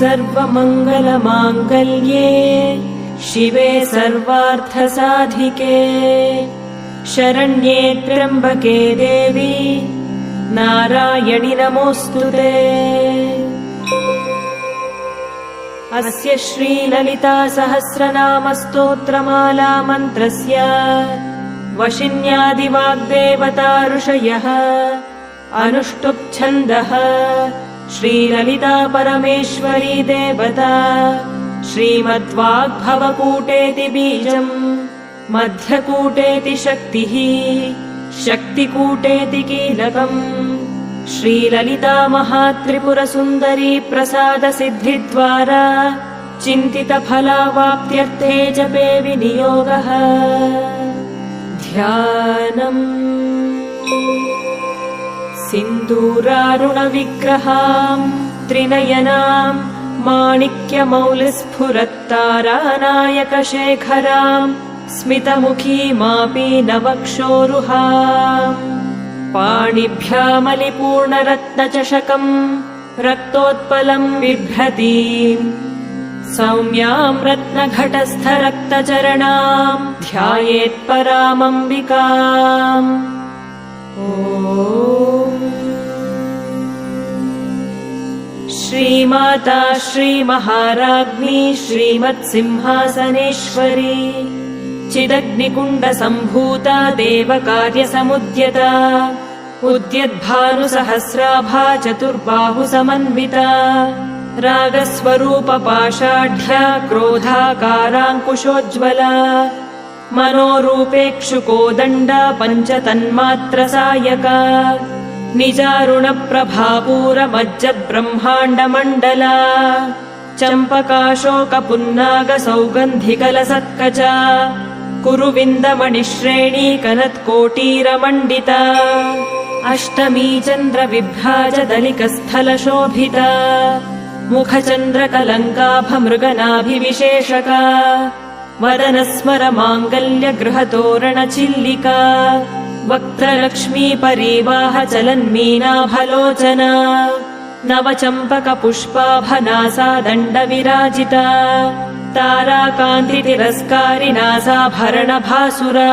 सर्वमङ्गलमाङ्गल्ये शिवे सर्वार्थसाधिके शरण्ये त्र्यम्बके देवी नारायणि नमोऽस्तुते। अस्य श्रीललिता सहस्रनाम स्तोत्रमाला मन्त्रस्य वशिन्यादिवाग्देवता ऋषयः अनुष्टुप् छन्दः श्रीललिता परमेश्वरी देवता श्रीमद्वाग्भवकूटेति बीजम् मध्यकूटेति शक्तिः शक्तिकूटेति कीलकम् श्रीललिता महात्रिपुरसुन्दरी प्रसादसिद्धिद्वारा चिन्तितफलावाप्त्यर्थे जपे विनियोगः। ध्यानम् सिन्दूरारुणविग्रहाम् त्रिनयनाम् माणिक्यमौलिस्फुरत्तारानायकशेखराम् स्मितमुखीमापीनवक्षोरुहाम् पाणिभ्यामलिपूर्णरत्नचषकम् रक्तोत्पलम् बिभ्रतीम् सौम्याम् रत्नघटस्थरक्तचरणाम् ध्यायेत्परामम्बिकाम्। श्रीमाता श्रीमहाराज्ञी श्रीमत्सिंहासनेश्वरी चिदग्निकुण्डसम्भूता देवकार्यसमुद्यता उद्यद्भानुसहस्राभा चतुर्बाहुसमन्विता रागस्वरूपपाषाढ्या क्रोधाकाराङ्कुशोज्ज्वला मनोरूपेक्षुकोदण्डा पञ्चतन्मात्रसायका निजारुणप्रभापूरमज्जब्रह्माण्डमण्डला चम्पकाशोकपुन्नागसौगन्धिकलसत्कचा कुरुविन्दमणिश्रेणी कनत्कोटीरमण्डिता अष्टमी चन्द्रविभ्राजदलिकस्थलशोभिता मुखचन्द्रकलङ्काभमृगनाभिविशेषका वदनस्मरमाङ्गल्यगृहतोरणचिल्लिका वक्त्रलक्ष्मी परीवाहचलन्मीनाभलोचना नवचम्पकपुष्पाभनासा दण्डविराजिता ताराकान्तितिरस्कारिनासाभरणभासुरा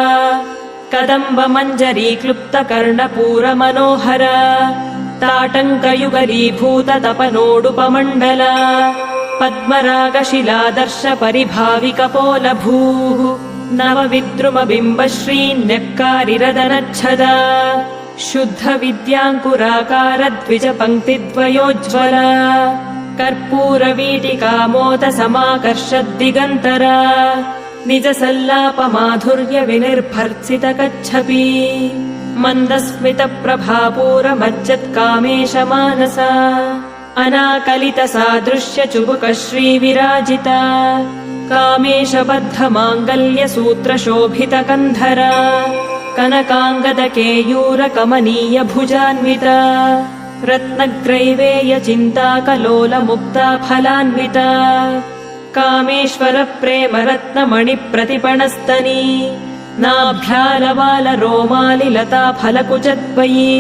कदम्बमञ्जरीक्लुप्तकर्णपूरमनोहरा ताटङ्कयुगलीभूततपनोडुपमण्डला पद्मरागशिलादर्शपरिभाविकपोलभूः नवविद्रुमबिम्बश्रीन्यक्कारिरदनच्छदा शुद्धविद्याङ्कुराकारद्विजपङ्क्तिद्वयोज्ज्वला कर्पूरवीटिकामोदसमाकर्षद्दिगन्तरा निजसल्लापमाधुर्यविनिर्भर्त्सितकच्छपी मन्दस्मितप्रभापूरमज्जत्कामेशमानसा अनाकलितसादृश्यचुबुकश्रीविराजिता कामेशबद्धमाङ्गल्यसूत्रशोभितकन्धरा कनकाङ्गदकेयूरकमनीयभुजान्विता रत्नग्रैवेयचिन्ताकलोलमुक्ता फलान्विता कामेश्वरप्रेमरत्नमणिप्रतिपणस्तनी नाभ्यालवालरोमालिलता फलकुचद्वयी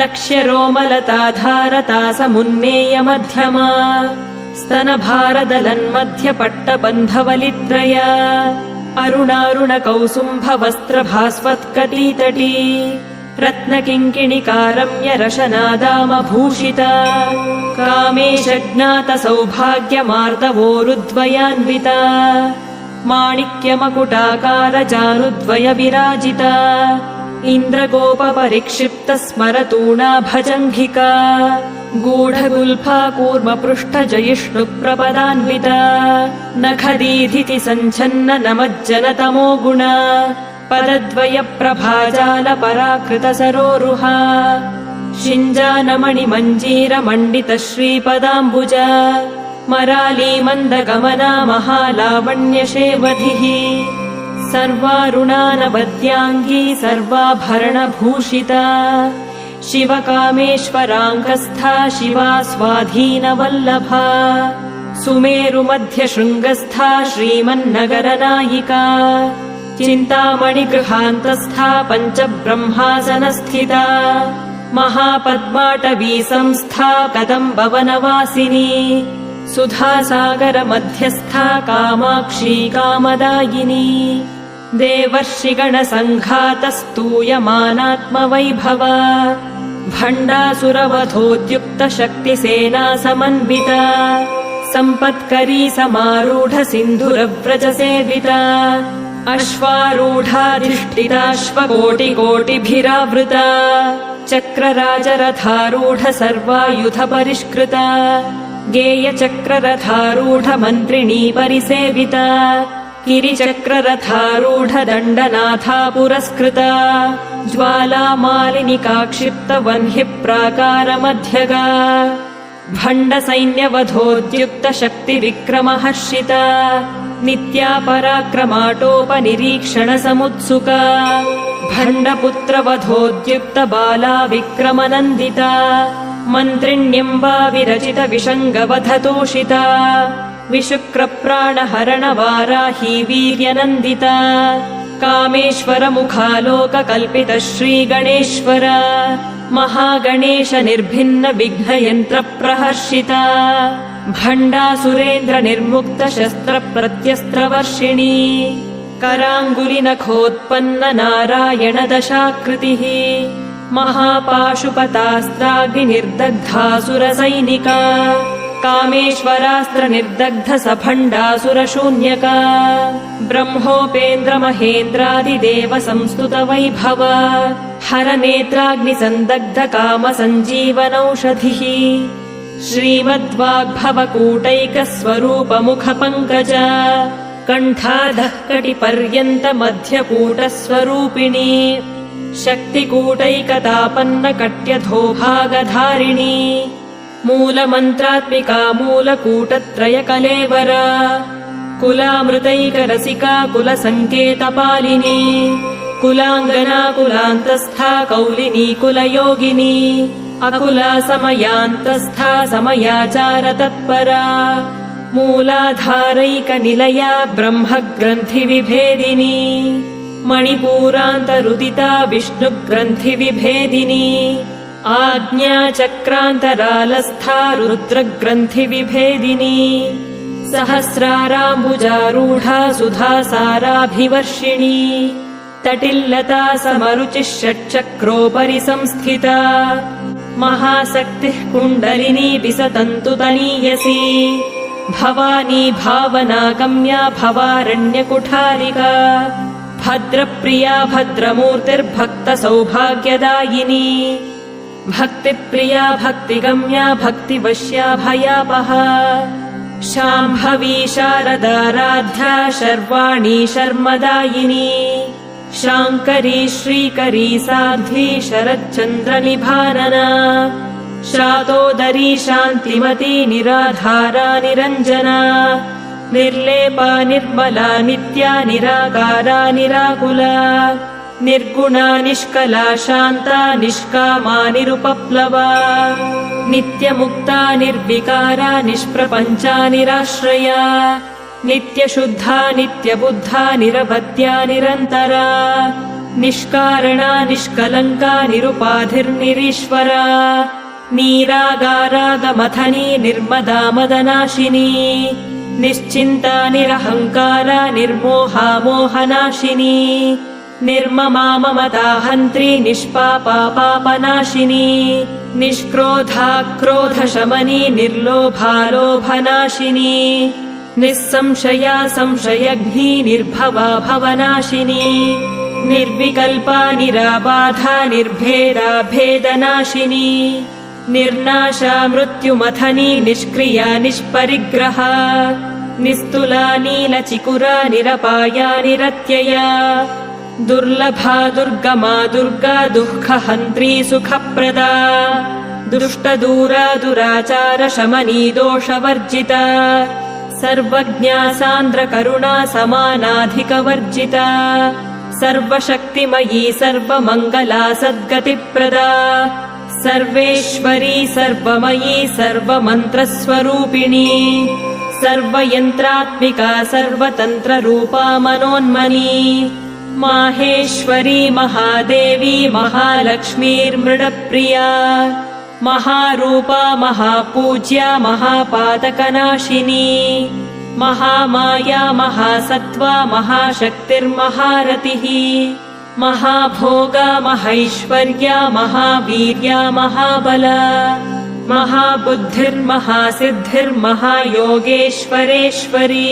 लक्ष्यरोमलताधारतासमुन्नेयमध्यमा स्तनभारदलन्मध्यपट्टबन्धवलित्रया अरुणारुणकौसुम्भवस्त्रभास्वत्कटीतटी रत्नकिङ्किणिकारम्यरशनादामभूषिता कामेशज्ञातसौभाग्यमार्दवोरुद्वयान्विता माणिक्यमकुटाकारजानुद्वयविराजिता इन्द्रगोपपरिक्षिप्तस्मरतूणाभजङ्घिका गूढगुल्फा कूर्मपृष्ठजयिष्णुप्रपदान्विता नखदीधिति सञ्छन्न नमज्जनतमो गुणा पदद्वयप्रभाजालपराकृतसरोरुहा शिञ्जानमणिमञ्जीरमण्डितश्रीपदाम्बुजा मरालीमन्दगमना महालावण्यशेवधिः सर्वारुणानवद्याङ्गी सर्वाभरणभूषिता शिवकामेश्वराङ्कस्था शिवा स्वाधीनवल्लभा सुमेरुमध्यशृङ्गस्था श्रीमन्नगरनायिका चिन्तामणिगृहान्तस्था पञ्चब्रह्मासनस्थिता महापद्माटवी संस्था कदम्बवनवासिनी सुधासागरमध्यस्था कामाक्षी कामदायिनी देवर्षिगणसङ्घातस्तूयमानात्मवैभवा भण्डासुरवधोद्युक्तशक्तिसेना समन्विता सम्पत्करी समारूढ सिन्धुरव्रजसेविता अश्वारूढाधिष्ठिताश्वकोटिकोटिभिरावृता चक्रराजरथारूढ सर्वायुधपरिष्कृता गेयचक्ररथारूढ मन्त्रिणी परिसेविता गिरिचक्ररथारूढ दण्डनाथा पुरस्कृता ज्वालामालिनिका क्षिप्तवह्निप्राकारमध्यगा भण्डसैन्यवधोद्युक्तशक्तिविक्रमहर्षिता नित्या पराक्रमाटोपनिरीक्षणसमुत्सुका भण्डपुत्रवधोद्युक्तबाला विक्रमनन्दिता मन्त्रिण्यम्बा विरचितविषङ्गवधतोषिता विशुक्रप्राणहरणवाराही वीर्यनन्दिता कामेश्वरमुखालोककल्पित श्रीगणेश्वर महागणेश निर्भिन्न विघ्नयन्त्रप्रहर्षिता भण्डासुरेन्द्र निर्मुक्त शस्त्रप्रत्यस्त्रवर्षिणी कराङ्गुलिनखोत्पन्न नारायण दशाकृतिः महापाशुपतास्त्राग्निर्दग्धासुरसैनिका कामेश्वरास्त्र निर्दग्ध सभण्डासुरशून्यका ब्रह्मोपेन्द्र महेन्द्रादिदेव संस्तुत वैभव हरनेत्राग्निसन्दग्ध काम सञ्जीवनौषधिः श्रीमद्वाग्भवकूटैकस्वरूपमुखपङ्कज कण्ठाधः कटिपर्यन्त मध्यकूटस्वरूपिणी शक्तिकूटैकतापन्न कट्यधोभागधारिणी मूलमन्त्रात्मिका मूलकूटत्रयकलेवरा कुलामृतैकरसिका कुलसङ्केतपालिनी कुलाङ्गना कुलान्तस्था कौलिनी कुलयोगिनी अकुला समयान्तस्था समयाचारतत्परा मूलाधारैकनिलया ब्रह्मग्रन्थिविभेदिनी मणिपूरान्तरुदिता विष्णुग्रन्थिविभेदिनी आज्ञाचक्रान्तरालस्था रुद्रग्रन्थिविभेदिनी सहस्राराम्बुजारूढा सुधासाराभिवर्षिणी तटिल्लता समरुचिः षट्चक्रोपरि संस्थिता महाशक्तिः कुण्डलिनी विसतन्तु तनीयसी भवानी भावनागम्या भवारण्यकुठारिका भद्रप्रिया भद्रमूर्तिर्भक्तसौभाग्यदायिनी भक्तिप्रिया भक्तिगम्या भक्तिवश्या भयापहा शाम्भवी शारदाराध्या शर्वाणी शर्मदायिनी शाङ्करी श्रीकरी साध्वी शरच्चन्द्रनिभानना शातोदरी शान्तिमती निराधारा निरञ्जना निर्लेपा निर्मला नित्या निराकारा निराकुला निर्गुणा निष्कला शान्ता निष्कामा निरुपप्लवा नित्यमुक्ता निर्विकारा निष्प्रपञ्चा निराश्रया नित्यशुद्धा नित्यबुद्धा निरवद्या निरन्तरा निष्कारणा निष्कलङ्का निरुपाधिर्निरीश्वरा नीरागारागमथनी निर्मदा मदनाशिनी निश्चिन्ता निरहङ्कारा निर्मोहा मोहनाशिनी निर्ममा ममताहन्त्री निष्पापा पापनाशिनी निष्क्रोधा क्रोधशमनी निर्लोभा लोभनाशिनी निस्संशया संशयघ्नी निर्भवा भवनाशिनी निर्विकल्पा निराबाधा निर्भेदा भेदनाशिनी निर्नाशा मृत्युमथनी निष्क्रिया निष्परिग्रहा निस्तुला नीलचिकुरा निरपाया निरत्यया दुर्लभा दुर्गमा दुर्गा दुःखहन्त्री सुखप्रदा दुष्टदूरा दुराचार शमनी दोषवर्जिता सर्वज्ञा सान्द्रकरुणा समानाधिकवर्जिता सर्वशक्तिमयी सर्वमङ्गला सद्गतिप्रदा सर्वेश्वरी सर्वमयी सर्वमन्त्रस्वरूपिणी सर्वयन्त्रात्मिका सर्वतन्त्ररूपा मनोन्मनी माहेश्वरी महादेवी महालक्ष्मीर्मृडप्रिया महारूपा महापूज्या महापातकनाशिनी महामाया महासत्त्वा महाशक्तिर्महारतिः महाभोगा महैश्वर्या महावीर्या महाबला महाबुद्धिर्महासिद्धिर्महायोगेश्वरेश्वरी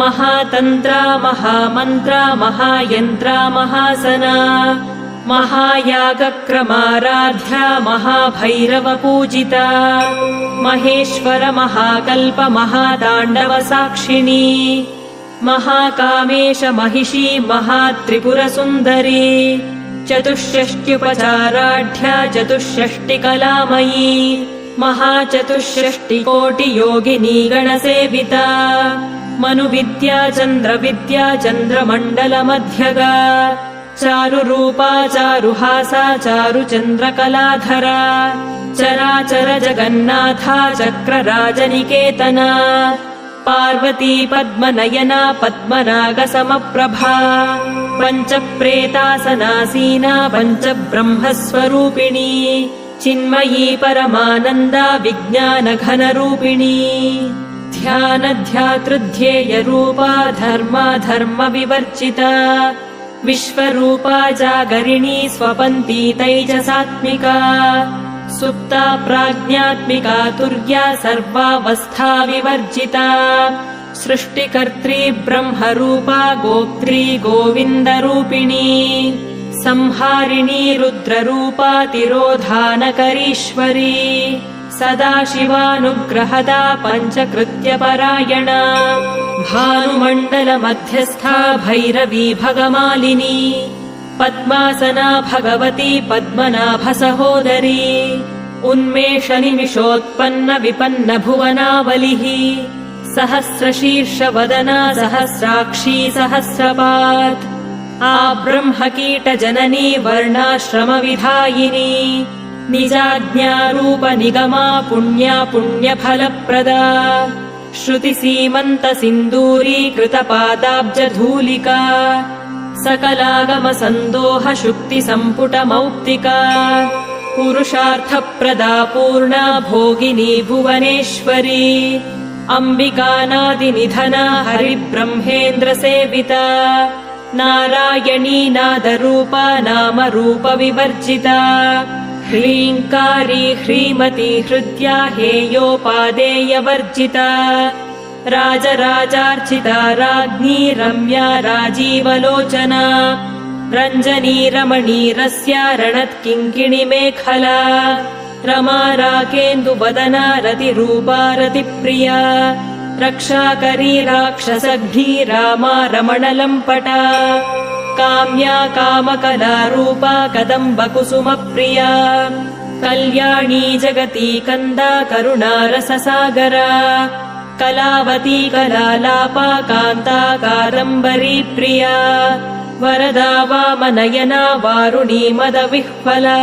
महातन्त्रा महामन्त्रा महायन्त्रा महासना महायागक्रमाराध्या महाभैरवपूजिता महेश्वर महाकल्प महाताण्डवसाक्षिणी महाकामेश महिषी महात्रिपुरसुन्दरी चतुष्षष्ट्युपचाराढ्या चतुष्षष्टिकलामयी महाचतुष्षष्टिकोटियोगिनी गणसेविता मनुविद्या चन्द्रविद्या चन्द्रमण्डलमध्यगा चारुरूपा चारुहासा चारुचन्द्रकलाधरा चराचर जगन्नाथा चक्रराजनिकेतना पार्वती पद्मनयना पद्मनागसमप्रभा पञ्चप्रेतासनासीना पञ्चब्रह्मस्वरूपिणी चिन्मयी परमानन्दा विज्ञानघनरूपिणी ध्यानध्यातृध्येयरूपा धर्माधर्मविवर्जिता विश्वरूपा जागरिणी स्वपन्ती तैजसात्मिका सुप्ता प्राज्ञात्मिका तुर्या सर्वावस्था विवर्जिता सृष्टिकर्त्री ब्रह्मरूपा गोप्त्री गोविन्दरूपिणी संहारिणी रुद्ररूपा तिरोधानकरीश्वरी सदाशिवानुग्रहदा पञ्चकृत्यपरायणा भानुमण्डलमध्यस्था भैरवी भगमालिनी पद्मासना भगवती पद्मनाभसहोदरी उन्मेषनिमिषोत्पन्न विपन्न भुवनावलिः सहस्रशीर्षवदना सहस्राक्षी सहस्रपात् आब्रह्मकीटजननी वर्णाश्रमविधायिनी निजाज्ञारूपनिगमा पुण्या पुण्यफलप्रदा श्रुतिसीमन्तसिन्दूरीकृतपादाब्जधूलिका सकलागमसन्दोहशुक्तिसम्पुटमौक्तिका पुरुषार्थप्रदा पूर्णा भोगिनी भुवनेश्वरी अम्बिकानादिनिधना हरिब्रह्मेन्द्रसेविता नारायणी नादरूपा नामरूपविवर्जिता ह्रीङ्कारी ह्रीमती हृद्या हेयोपादेयवर्जिता राजराजार्चिता राज्ञी रम्या राजीवलोचना रञ्जनी रमणीरस्या रणत्किङ्किणिमेखला रमा राकेन्दुवदना रतिरूपा रतिप्रिया रक्षाकरी राक्षसघ्नी रामा रमणलम्पटा काम्या कामकलारूपा कदम्बकुसुमप्रिया कल्याणी जगती कन्दा करुणारससागरा कलावती कलालापा कान्ता कादम्बरी प्रिया वरदा वामनयना वारुणी मदविह्वला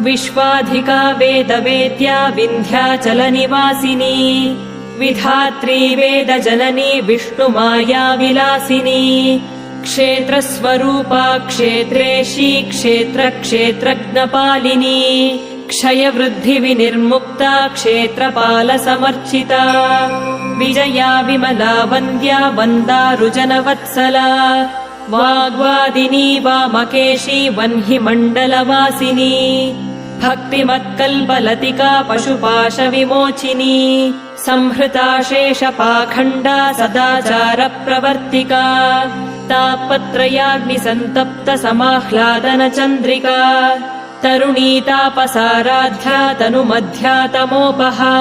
विश्वाधिका वेदवेद्या विन्ध्याचलनिवासिनी विधात्री वेदजननी विष्णुमाया विलासिनी क्षेत्रस्वरूपा क्षेत्रेशी क्षेत्रक्षेत्रज्ञपालिनी क्षयवृद्धिविनिर्मुक्ता क्षेत्रपालसमर्चिता विजया विमला वन्द्या वन्दारुजनवत्सला वाग्वादिनी वामकेशी वह्निमण्डलवासिनी भक्तिमत्कल्पलतिका पशुपाशविमोचिनी संहृता शेषपाखण्डा सदाचारप्रवर्तिका तापत्रयाग्निसन्तप्त समाह्लादनचन्द्रिका तरुणी तापसाराध्या तनुमध्या तमोपहा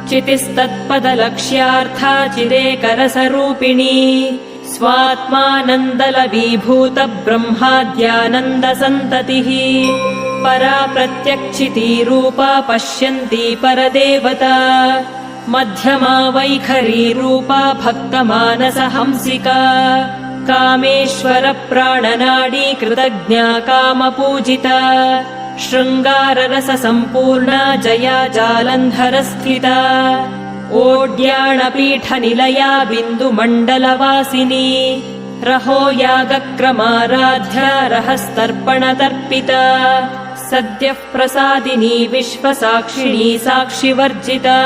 चितिस्तत्पदलक्ष्यार्था चिदेकरसरूपिणी स्वात्मानन्दलवीभूत ब्रह्माद्यानन्दसन्ततिः परा प्रत्यक्षितीरूपा पश्यन्ती परदेवता मध्यमा वैखरी रूपा भक्तमानसहंसिका कामेश्वर प्राणनाडी कृतज्ञा कामपूजिता शृङ्गाररससम्पूर्णा जया जालन्धरस्थिता ओड्याणपीठनिलया बिन्दुमण्डलवासिनी रहो यागक्रमाराध्या रहस्तर्पणतर्पिता सद्यः प्रसादिनी विश्वसाक्षिणी साक्षिवर्जिता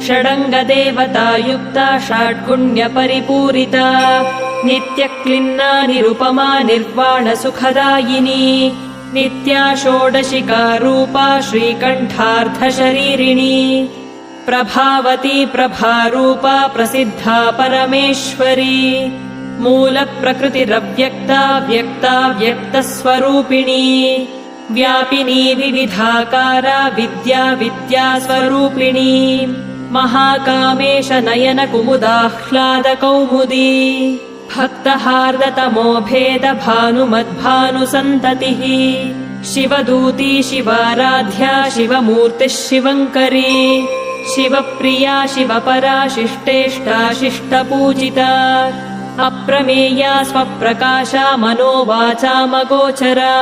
षडङ्गदेवतायुक्ता षड्गुण्यपरिपूरिता नित्यक्लिन्ना निरुपमा निर्वाणसुखदायिनी नित्या षोडशिका रूपा श्रीकण्ठार्धशरीरिणी प्रभावती प्रभारूपा प्रसिद्धा परमेश्वरी मूलप्रकृतिरव्यक्ता व्यक्ता व्यक्तस्वरूपिणी व्यापिनी विविधाकारा विद्या विद्यास्वरूपिणी महाकामेश नयन कुमुदाह्लादकौमुदी भक्तहार्दतमो भेद भानुमद्भानुसन्ततिः शिवदूती शिवाराध्या शिवमूर्तिः शिवङ्करी शिवप्रिया शिवपरा शिष्टेष्टा शिष्टपूजिता अप्रमेया स्वप्रकाशा मनोवाचामगोचरा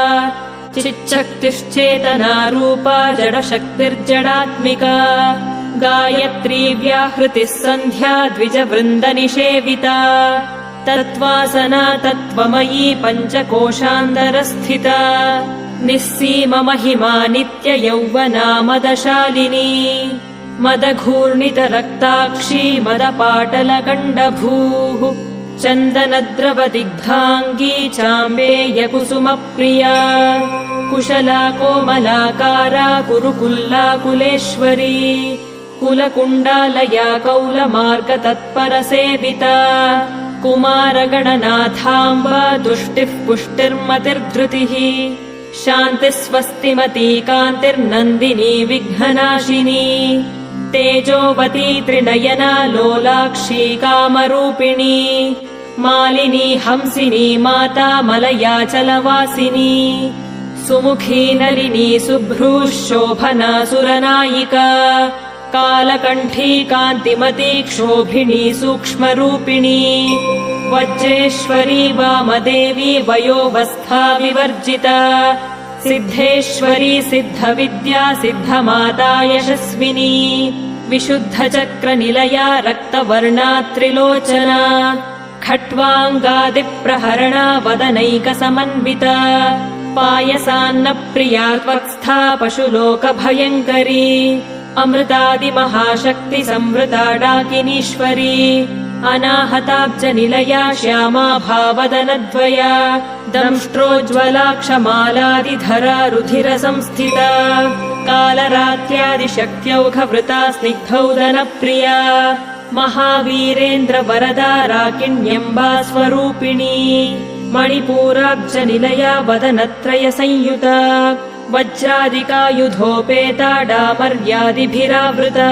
चिच्छक्तिश्चेतना रूपा जडशक्तिर्जडात्मिका गायत्री व्याहृतिः सन्ध्या द्विजवृन्दनिषेविता तत्त्वासना तत्त्वमयी पञ्चकोशान्तरस्थिता निःसीममहिमा नित्ययौवना मदशालिनी मदघूर्णितरक्ताक्षी मदपाटलगण्डभूः चन्दनद्रवदिग्धाङ्गी चाम्बेयकुसुमप्रिया कुशला कोमलाकारा कुरुकुल्लाकुलेश्वरी कुलकुण्डालया कौलमार्गतत्परसेविता कुमारगणनाथाम्बा तुष्टिः पुष्टिर्मतिर्धृतिः शान्तिस्वस्तिमती कान्तिर्नन्दिनी विघ्ननाशिनी तेजोवती त्रिनयना लोलाक्षी कामरूपिणी मालिनी हंसिनी माता मलयाचलवासिनी सुमुखी नलिनी शुभ्रूः शोभना सुरनायिका कालकण्ठी कान्तिमती क्षोभिणी सूक्ष्मरूपिणी वज्रेश्वरी वामदेवी वयोवस्था विवर्जिता सिद्धेश्वरी सिद्धविद्या सिद्धमाता यशस्विनी विशुद्धचक्रनिलया रक्तवर्णा त्रिलोचना खट्वाङ्गादिप्रहरणा वदनैकसमन्विता पायसान्नप्रिया त्वक्स्था पशुलोकभयङ्करी अमृतादिमहाशक्तिसंवृता डाकिनीश्वरी अनाहताब्जनिलया श्यामा भावदनद्वया दंष्ट्रोज्ज्वलाक्षमालादिधरा रुधिरसंस्थिता कालरात्र्यादिशक्त्यौघवृता स्निग्धौदनप्रिया महावीरेन्द्रवरदा राकिण्यम्बा स्वरूपिणी मणिपूराब्जनिलया वदनत्रयसंयुता वज्रादिकायुधोपेता डामर्यादिभिरावृता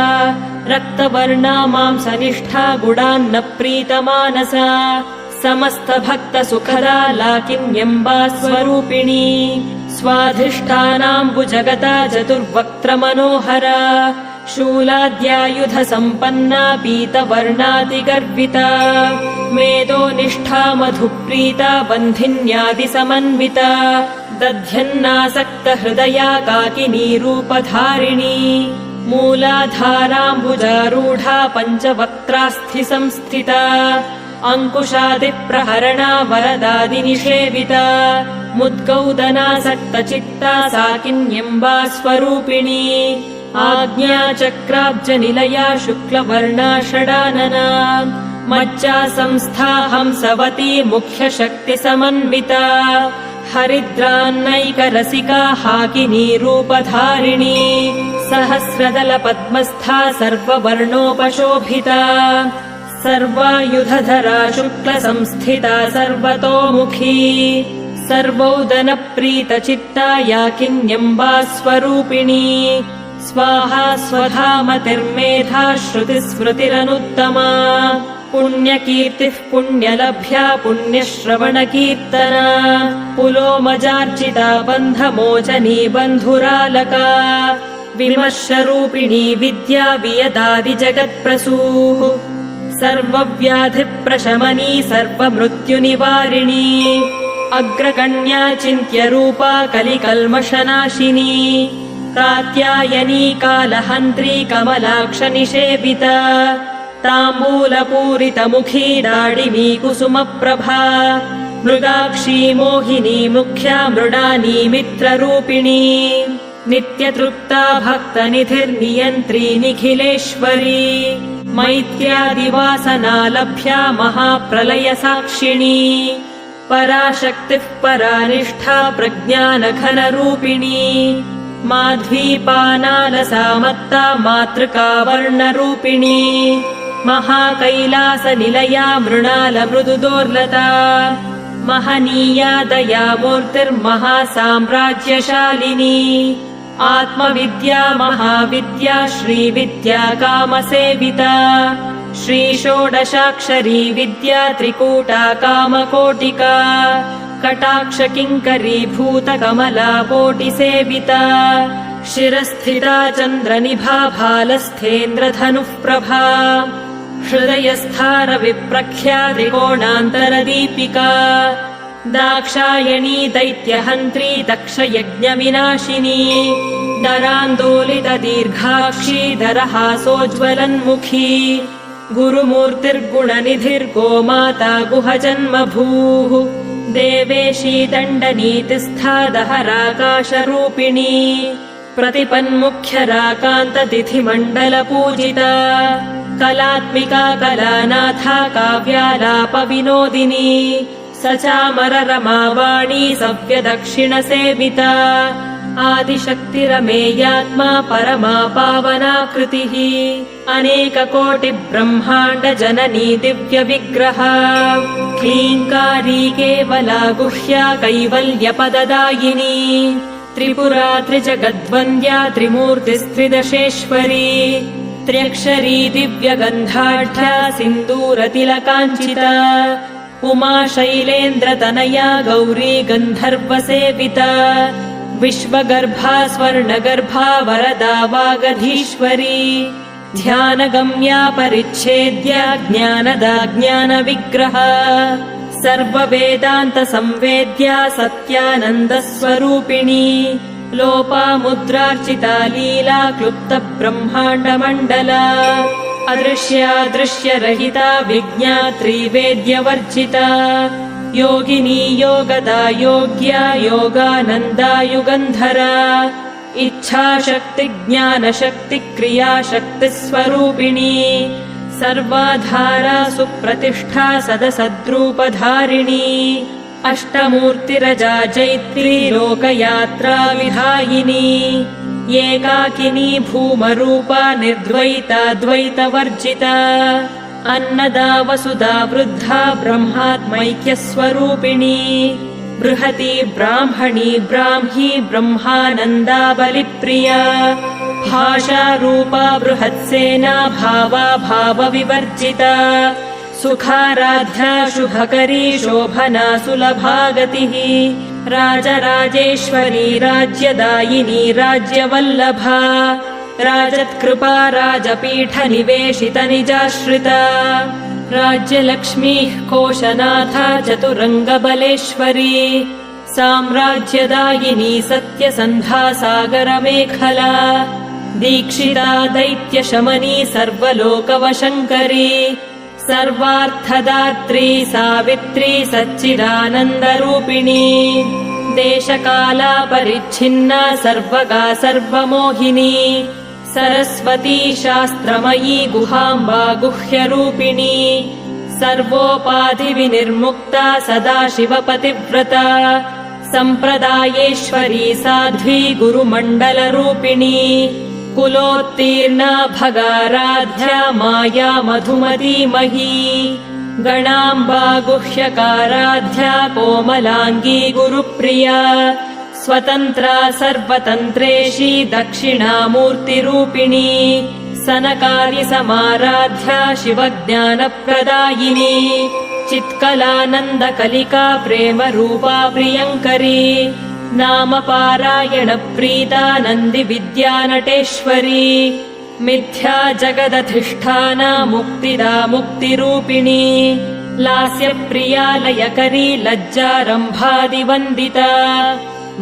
रक्तवर्णा मांसनिष्ठा गुडान्नप्रीतमानसा समस्तभक्तसुखदा लाकिन्यम्बा स्वरूपिणी स्वाधिष्ठानाम्बुजगता चतुर्वक्त्रमनोहरा शूलाद्यायुधसम्पन्ना पीतवर्णातिगर्विता मेदोनिष्ठा मधुप्रीता बन्धिन्यादिसमन्विता दध्यन्नासक्तहृदया काकिनी रूपधारिणी मूलाधाराम्बुजारूढा पञ्चवक्त्रास्थिसंस्थिता अङ्कुशादिप्रहरणा वरदादिनिषेविता मुद्गौदनासक्तचित्ता साकिन्यम्बा स्वरूपिणी आज्ञाचक्राब्जनिलया शुक्लवर्णा षडानना मज्जा संस्था हंसवती मुख्यशक्तिसमन्विता हरिद्रान्नैकरसिका हाकिनी रूपधारिणी सहस्रदलपद्मस्था सर्ववर्णोपशोभिता सर्वायुधधरा शुक्लसंस्थिता सर्वतोमुखी सर्वौदनप्रीतचित्ता याकिन्यम्बा स्वरूपिणी स्वाहा स्वधामतिर्मेधा श्रुतिस्मृतिरनुत्तमा पुण्यकीर्तिः पुण्यलभ्या पुण्यश्रवणकीर्तना पुलोमजार्चिता बन्धमोचनी बन्धुरालका विमर्शरूपिणी विद्या वियदादिजगत्प्रसूः सर्वव्याधिप्रशमनी सर्वमृत्युनिवारिणी अग्रगण्या चिन्त्यरूपा कलिकल्मषनाशिनी कात्यायनी कालहन्त्री कमलाक्षनिषेविता ताम्बूलपूरितमुखी दाडिमी कुसुमप्रभा मृगाक्षी मोहिनी मुख्या मृडानी मित्ररूपिणी नित्यतृप्ता भक्तनिधिर्नियन्त्री निखिलेश्वरी मैत्र्यादिवासना लभ्या महाप्रलयसाक्षिणी पराशक्तिः परानिष्ठा प्रज्ञानघनरूपिणी माध्वीपानालसा मत्ता मातृका वर्णरूपिणी महाकैलासनिलया मृणालमृदुदोर्लता महनीया दयामूर्तिर्महासाम्राज्यशालिनी आत्मविद्या महाविद्या श्रीविद्या कामसेविता श्रीषोडशाक्षरी विद्या त्रिकूटा कामकोटिका कटाक्षकिङ्करी भूतकमला कोटिसेविता शिरस्थिता चन्द्रनिभा भालस्थेन्द्रधनुः प्रभा हृदयस्थारविप्रख्या त्रिकोणान्तरदीपिका दाक्षायणी दैत्यहन्त्री दक्षयज्ञविनाशिनी दरान्दोलितदीर्घाक्षी दरहासोज्ज्वलन्मुखी गुरुमूर्तिर्गुणनिधिर्गोमाता गुहजन्मभूः देवेशी दण्डनीतिस्था दहराकाशरूपिणी प्रतिपन्मुख्यराकान्ततिथिमण्डलपूजिता कलात्मिका कलानाथा काव्यालापविनोदिनी सचामररमावाणी सव्यदक्षिणसेविता आदिशक्तिरमेयात्मा परमा पावनाकृतिः अनेककोटिब्रह्माण्डजननी दिव्यविग्रहा क्लीङ्कारी केवला गुह्या कैवल्यपददायिनी त्रिपुरा त्रिजगद्वन्द्या त्रिमूर्तिस्त्रिदशेश्वरी त्र्यक्षरी दिव्यगन्धाढ्या सिन्दूरतिलकाञ्चिता उमा शैलेन्द्रतनया गौरी गन्धर्वसेविता विश्वगर्भा स्वर्णगर्भा वरदा वागधीश्वरी ध्यानगम्या परिच्छेद्या ज्ञानदा ज्ञानविग्रहा सर्ववेदान्तसंवेद्या सत्यानन्दस्वरूपिणी लोपामुद्रार्चिता लीला क्लुप्तब्रह्माण्डमण्डला अदृश्या दृश्यरहिता विज्ञात्री वेद्यवर्जिता योगिनी योगदा योग्या योगानन्दा युगन्धरा इच्छाशक्ति ज्ञानशक्ति क्रियाशक्तिस्वरूपिणी सर्वाधारा सुप्रतिष्ठा सदसद्रूपधारिणी अष्टमूर्तिरजा जैत्री लोकयात्रा विधायिनी एकाकिनी भूमरूपा निर्द्वैता द्वैतवर्जिता अन्नदा वसुधा वृद्धा ब्रह्मात्मैक्यस्वरूपिणी बृहती ब्राह्मणी ब्राह्मी ब्रह्मानन्दा बलिप्रिया भाषारूपा बृहत्सेना भावा भावविवर्जिता सुखाराध्या शुभकरी शोभना सुलभागतिः राजराजेश्वरी राज्यदायिनी राज्यवल्लभा राजत्कृपा राजपीठनिवेशितनिजाश्रिता राज्यलक्ष्मीः कोशनाथा चतुरङ्गबलेश्वरी साम्राज्यदायिनी सत्यसन्धा सागरमेखला दीक्षिता दैत्यशमनी सर्वलोकवशङ्करी सर्वार्थदात्री सावित्री सच्चिदानन्दरूपिणी देशकाला परिच्छिन्ना सर्वगा सर्वमोहिनी सरस्वती शास्त्रमयी गुहाम्बा गुह्यरूपिणी सर्वोपाधिविनिर्मुक्ता सदाशिवपतिव्रता सम्प्रदायेश्वरी साध्वी गुरुमण्डलरूपिणी कुलोत्तीर्णा भगाराध्या माया मधुमतीमही गणाम्बा गुह्यकाराध्या कोमलाङ्गी गुरुप्रिया स्वतन्त्रा सर्वतन्त्रेशी दक्षिणामूर्तिरूपिणी सनकादि समाराध्या शिवज्ञानप्रदायिनी चित्कलानन्दकलिका प्रेमरूपा प्रियङ्करी नामपारायणप्रीता नन्दिविद्यानटेश्वरी मिथ्या जगदधिष्ठाना मुक्तिदा मुक्तिरूपिणी लास्यप्रिया लयकरी लज्जारम्भादिवन्दिता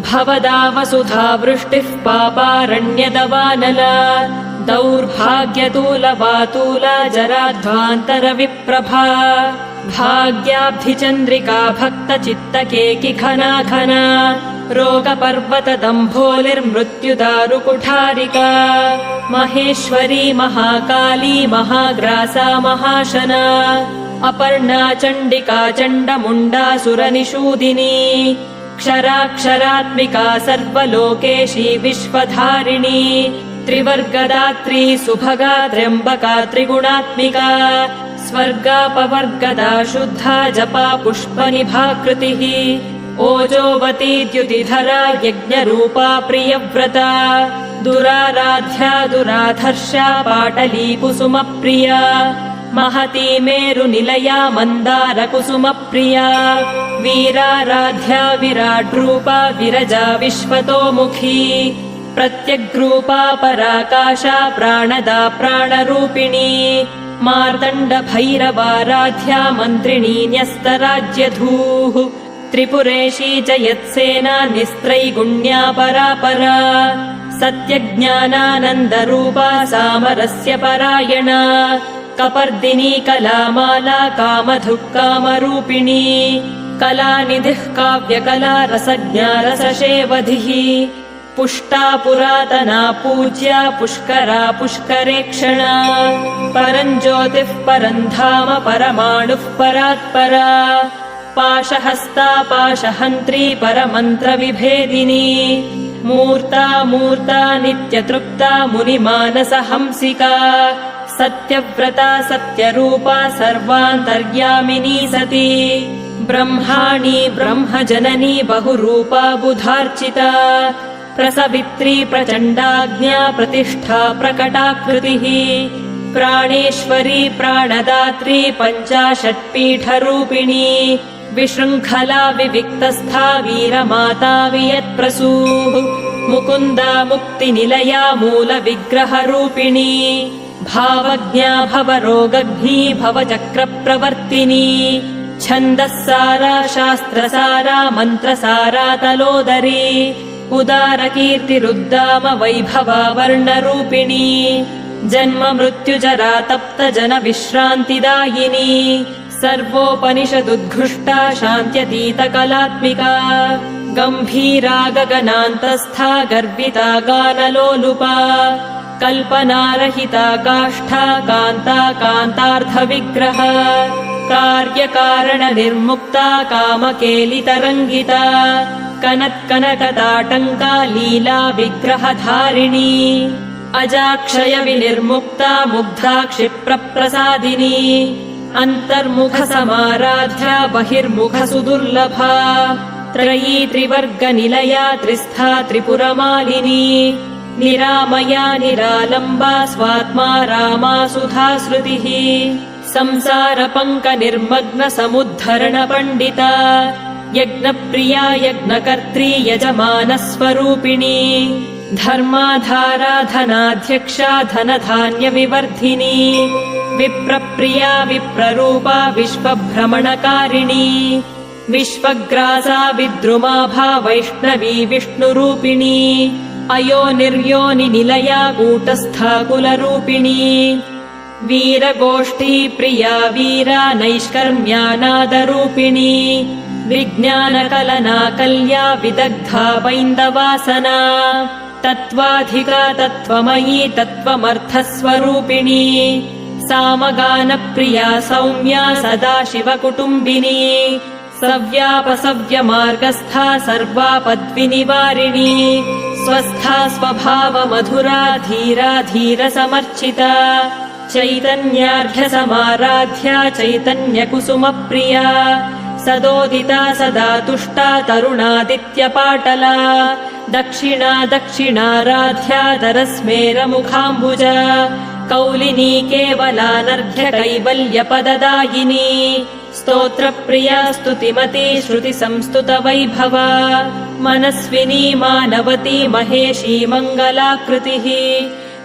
भवदा वसुधा वृष्टिः पापारण्यदवानला दौर्भाग्यतूलवातूला जराध्वान्तरविप्रभा भाग्याब्धिचन्द्रिका भक्तचित्तकेकि घना घना रोगपर्वतदम्भोलिर्मृत्युदारुकुठारिका महेश्वरी महाकाली महाग्रासा महाशना अपर्णा चण्डिका चण्डमुण्डासुरनिषूदिनी क्षराक्षरात्मिका सर्वलोकेशी विश्वधारिणी त्रिवर्गदात्री सुभगा त्र्यम्बका त्रिगुणात्मिका स्वर्गापवर्गदा शुद्धा जपा पुष्पनिभाकृतिः ओजोवती द्युतिधरा यज्ञरूपा प्रियव्रता दुराराध्या दुराधर्षा पाटली कुसुमप्रिया महती मेरुनिलया मन्दारकुसुमप्रिया वीराराध्या विराड्रूपा विरजा विश्वतोमुखी प्रत्यग्रूपा पराकाशा प्राणदा प्राणरूपिणी मार्तण्डभैरवाराध्या मन्त्रिणी न्यस्तराज्यधूः त्रिपुरेशी च यत्सेना निस्त्रैगुण्या परापरा सत्यज्ञानानन्दरूपा सामरस्य परायणा कपर्दिनी कलामाला कामधुः कामरूपिणी कलानिधिः काव्यकला रसज्ञा रसशेवधिः पुष्टा पुरातना पूज्या पुष्करा पुष्करेक्षणा परञ्ज्योतिः परन्धाम परमाणुः परात्परा पाशहस्ता पाशहन्त्री परमन्त्रविभेदिनी मूर्ता मूर्ता नित्यतृप्ता मुनिमानसहंसिका सत्यव्रता सत्यरूपा सर्वान्तर्यामिनी सती ब्रह्माणी ब्रह्मजननी बहुरूपा बुधार्चिता प्रसवित्री प्रचण्डाज्ञा प्रतिष्ठा प्रकटाकृतिः प्राणेश्वरी प्राणदात्री पञ्चाशत्पीठरूपिणी विशृङ्खला विविक्तस्था वीरमाता वियत्प्रसूः मुकुन्दा मुक्तिनिलया मूलविग्रहरूपिणी भावज्ञा भवरोगघ्नी भवचक्रप्रवर्तिनी छन्दःसारा शास्त्रसारा मन्त्रसारा तलोदरी उदारकीर्तिरुद्दाम वैभवा वर्णरूपिणी जन्म मृत्युजरा तप्त जन विश्रान्तिदायिनी सर्वोपनिषदुद्घुष्टा शान्त्यतीतकलात्मिका गम्भीरा गगनान्तस्था गर्विता गानलोलुपा कल्पनारहिता काष्ठा कान्ता कान्तार्थविग्रह कार्यकारणनिर्मुक्ता कामकेलितरङ्गिता कनत्कनकताटङ्का लीला विग्रहधारिणी अजाक्षय विनिर्मुक्ता मुग्धा क्षिप्रप्रसादिनी अन्तर्मुखसमाराध्या बहिर्मुखसुदुर्लभा त्रयी त्रिवर्गनिलया त्रिस्था त्रिपुरमालिनी निरामया निरालम्बा स्वात्मा रामा सुधाश्रुतिः संसारपङ्कनिर्मग्नसमुद्धरणपण्डिता यज्ञप्रिया यज्ञकर्त्री यजमानस्वरूपिणी धर्माधारा धनाध्यक्षा धनधान्यविवर्धिनी विप्रप्रिया विप्ररूपा विश्वभ्रमणकारिणी विश्वग्रासा विद्रुमाभा वैष्णवी विष्णुरूपिणी अयोनिर्योनिनिलया कूटस्था कुलरूपिणी वीरगोष्ठी प्रिया वीरा नैष्कर्म्यानादरूपिणी विज्ञानकलना कल्या विदग्धा वैन्दवासना तत्त्वाधिका तत्त्वमयी तत्त्वमर्थस्वरूपिणी सामगानप्रिया सौम्या सदाशिवकुटुम्बिनी सव्यापसव्यमार्गस्था सर्वापद्विनिवारिणी स्वस्था स्वभावमधुरा धीरा धीरसमर्चिता चैतन्यार्घ्यसमाराध्या चैतन्यकुसुमप्रिया सदोदिता सदा तुष्टा तरुणादित्यपाटला दक्षिणा दक्षिणाराध्या दरस्मेरमुखाम्बुजा कौलिनी केवलानर्घ्य कैवल्यपददायिनी स्तोत्रप्रिया स्तुतिमती श्रुतिसंस्तुतवैभवा मनस्विनी मानवती महेशी मङ्गलाकृतिः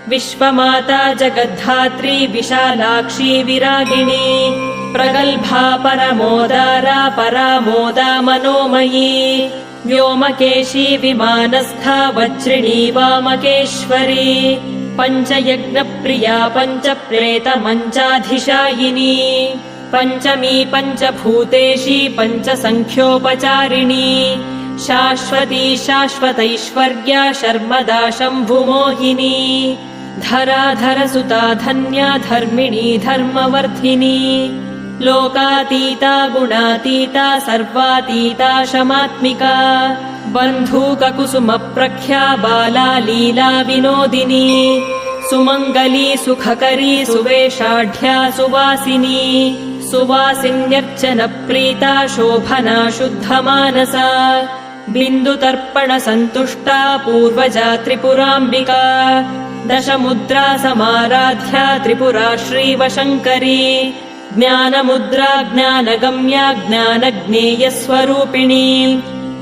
विश्वमाता जगद्धात्री विशालाक्षी विरागिणी प्रगल्भा परमोदारा परामोदा मनोमयी व्योमकेशी विमानस्था वज्रिणी वामकेश्वरी पञ्चयज्ञप्रिया पञ्चप्रेतमञ्चाधिशायिनी पञ्चमी पञ्चभूतेशी पञ्चसङ्ख्योपचारिणी शाश्वती शाश्वतैश्वर्या शर्मदा शम्भुमोहिनी धराधरसुता धन्या धर्मिणी धर्मवर्धिनी लोकातीता गुणातीता सर्वातीता शमात्मिका बन्धूककुसुमप्रख्या बाला लीला विनोदिनी सुमङ्गली सुखकरी सुवेशाढ्या सुवासिनी सुवासिन्यर्चनप्रीता शोभना शुद्धमानसा बिन्दुतर्पणसन्तुष्टा पूर्वजा त्रिपुराम्बिका दशमुद्रा समाराध्या त्रिपुरा श्रीवशङ्करी ज्ञानमुद्रा ज्ञानगम्या ज्ञानज्ञेयस्वरूपिणी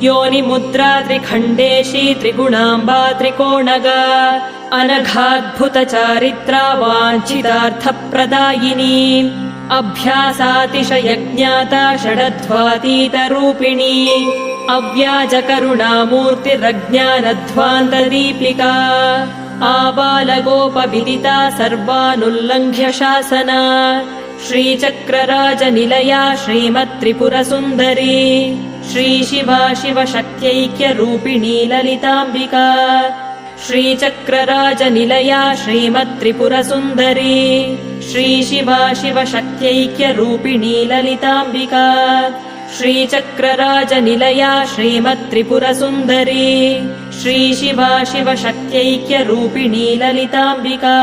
योनिमुद्रा त्रिखण्डेशी त्रिगुणाम्बा त्रिकोणगा अनघाद्भुतचारित्रा वाञ्छितार्थप्रदायिनी अभ्यासातिशयज्ञाता षडध्वातीतरूपिणी अव्याजकरुणामूर्तिरज्ञानध्वान्तदीपिका आबालगोपविदिता सर्वानुल्लङ्घ्य शासना श्रीचक्रराजनिलया श्रीमत्त्रिपुरसुन्दरी श्रीशिवा शिवशक्त्यैक्यरूपिणी ललिताम्बिका श्रीचक्रराजनिलया श्रीमत्त्रिपुरसुन्दरी श्रीशिवा शिवशक्त्यैक्यरूपिणी ललिताम्बिका श्रीचक्रराजनिलया श्रीमत्त्रिपुरसुन्दरी श्रीशिवा शिवशक्त्यैक्यरूपिणी ललिताम्बिका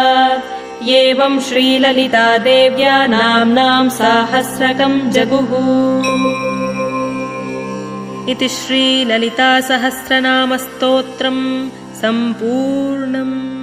एवं श्रीललिता देव्या नाम्नां साहस्रकं जगुः। इति श्रीललितासहस्रनामस्तोत्रम् सम्पूर्णम्।